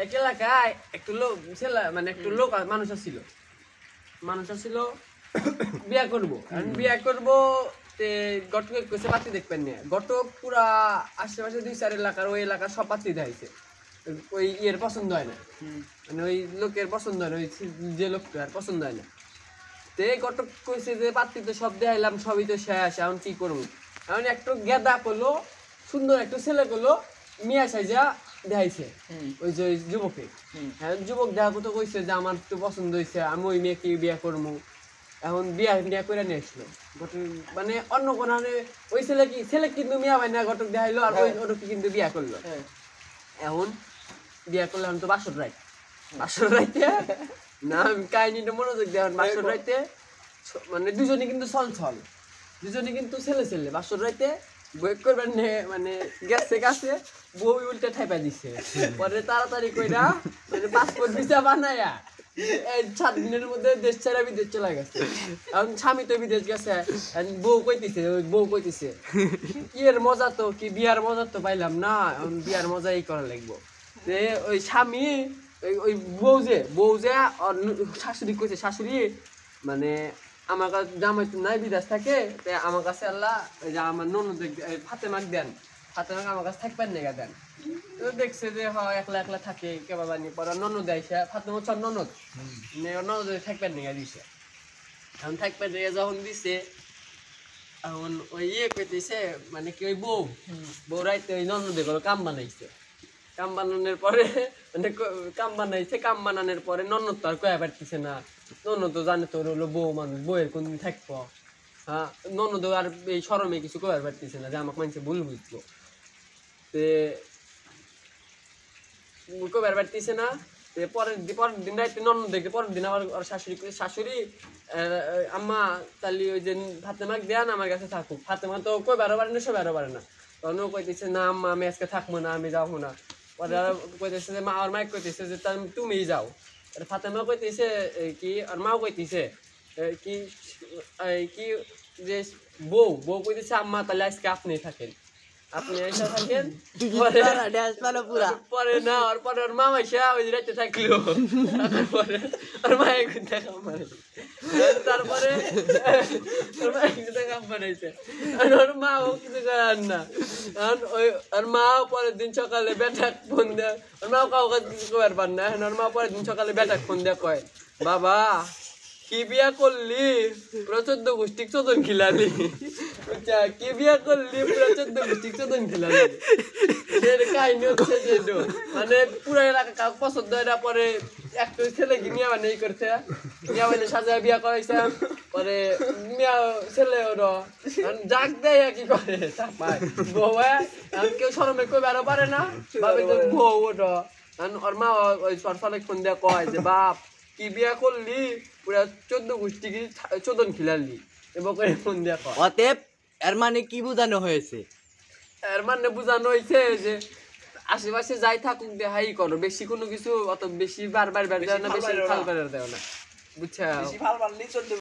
এক এলাকায় একটু লোক ছেলে মানে একটু লোক মানুষ আসছিল বিয়া করবো বিয়া করবো ঘটক কইছে পাত্রী দেখবেন না ঘটক পুরা আশেপাশে 2-4 এলাকার ওই এলাকার সব পাত্রী দেখাইছে ওই ইয়ের পছন্দ হয় না মানে ওই লোকের পছন্দ হয় না ওই যে লোকটার পছন্দ হয় না তে ঘটক কইছে যে পাত্রী তো সব দেখাইলাম সবই তো শেষ এখন কি করবো এখন একটু গেদা করলো সুন্দর একটা ছেলে করলো মিয়া সাইজা দেখাইছে ওই যে যুবকে হ্যাঁ যুবক দেখা তো কইছে যে আমার তো পছন্দ হয়েছে আমি ওই মেয়েকে বিয়া করবো এখন বিয়া করে নিয়ে আসলো মানে অন্য কোনো ওই ছেলে কিন্তু মিয়া ভাই না ঘটক দেখাইলো আর ওই ওটুকি কিন্তু বিয়া করলো এখন বিয়া করলে আমি তো বাসর রাইতে না আমি কাহিনীটা মনোযোগ দেওয়ার বাসর রাইতে মানে দুজনে কিন্তু চল দুজনে কিন্তু ছেলে বাসর রাইতে বই করবেন মানে গেছে কাছে বই উল্টে ঠাইপা দিছে পরে তাড়াতাড়ি কইরা মানে পাসপোর্ট ভিসা বানায়া 7 দিনের মধ্যে দেশ ছেড়ে বিদেশ চলে গেছে এখন স্বামী তো বিদেশ গেছে বউ কইতেছে এর মজা তো কি বিয়ার মজা তো পাইলাম না এখন বিয়ার মজাই করা লাগবো যে ওই স্বামী ওই বউ যে শাশুড়ি কইছে শাশুড়ি মানে আমার কাছে জামাই তো নাই বিদেশ থাকে আমার কাছে আল্লাহ ওই যে আমার ননদ ফাতেমাক দেন ফাতেমাক আমার কাছে থাকবেন নেগা দেন তো দেখছে যে হয় একলা থাকে কেবা বানি পরে ননদ আইসা ফাতেমা ছোট ননদ থাকবেন নেগা দিছে এখন থাকবেন নেগা যখন দিছে এখন ওই কইতেছে মানে কি ওই বউ রাইতে ওই ননদে করে কাম বানাইছে কাম বানানোর পরে মানে কাম বানানোর পরে ননদ তো আর কয়া পারতেছে না ননদ তো জানে তোর হলো বউ মানুষ বউয়ের কোনদিন থাকবো হ্যাঁ ননদ আর এই শরমে কিছু কয়ার পারতেছে না যে আমাকে মানুষে ভুল বুঝবো কয়ার পারতেছে না পরের দিন রাইতে ননদ দেখে পরের দিন আবার শাশুড়ি আম্মা তাহলে ওই যে ফাতেমাক দেন আমার কাছে থাকুক ফাতেমা তো কই বারো পারে না সব বারো পারে না তখন ও কইতেছে না আম্মা আমি আজকে থাকবো না আমি যাবো না পরে কইতেছে যে মা আর মাইক কইতেছে যে তুমি যাও ফাতেমা কইতেছে কি আর মাও কইতেছে কি যে বউ কইতেছে আম্মা তাহলে আজকে আপনি থাকেন আপনি এসে থাকেন পরে না আর পরে ওর মা মাইসা ওই রাইতে থাকলো তারপরে ওর মায়ের দেখা মারে তারপরে কাম বানাইছে ওর মাও কিছু করার না ওর মা পরের দিন সকালে বেটাক ফোন দেয় ওর মাও কাউকে কিছু করার পার না ওর মা পরের দিন সকালে বেটাক ফোন দেয় কয় বাবা কি বিয়া করলি পুরো 14 গোষ্ঠী চোদন খিলালি আচ্ছা কি বিয়া করলি পুরো 14 গোষ্ঠী চোদন খিলালি এর কাহিনী হচ্ছে যে মানে পুরো এলাকা কাউকে পছন্দ হয় না পরে একটা ছেলে মিয়া মানে এই করছে মিয়া মানে সাজা বিয়া করাইছে পরে মিয়া ছেলে ওরা জাগ দেয় কি করে চাপায় বউ কেউ শরমে কই বেরো পারে না ভাবে যে বউ ওটা ওর মা ওই সরফালে ফোন দিয়ে কয় যে বাপ কি বিয়া করলি পুরা 14 গোষ্ঠী কি চোদন খিলালি এবং ফোন দিয়া কয় অতএব এর মানে কি বোঝানো হয়েছে এর মানে বোঝানো হয়েছে যে আশেপাশে যাই থাকুক দেখাই করো বেশি কোনো কিছু অত বেশি বারবার বের দেয় না বেশি ফাল বের দেয় না বুঝছা বেশি ফাল মারলি চলতে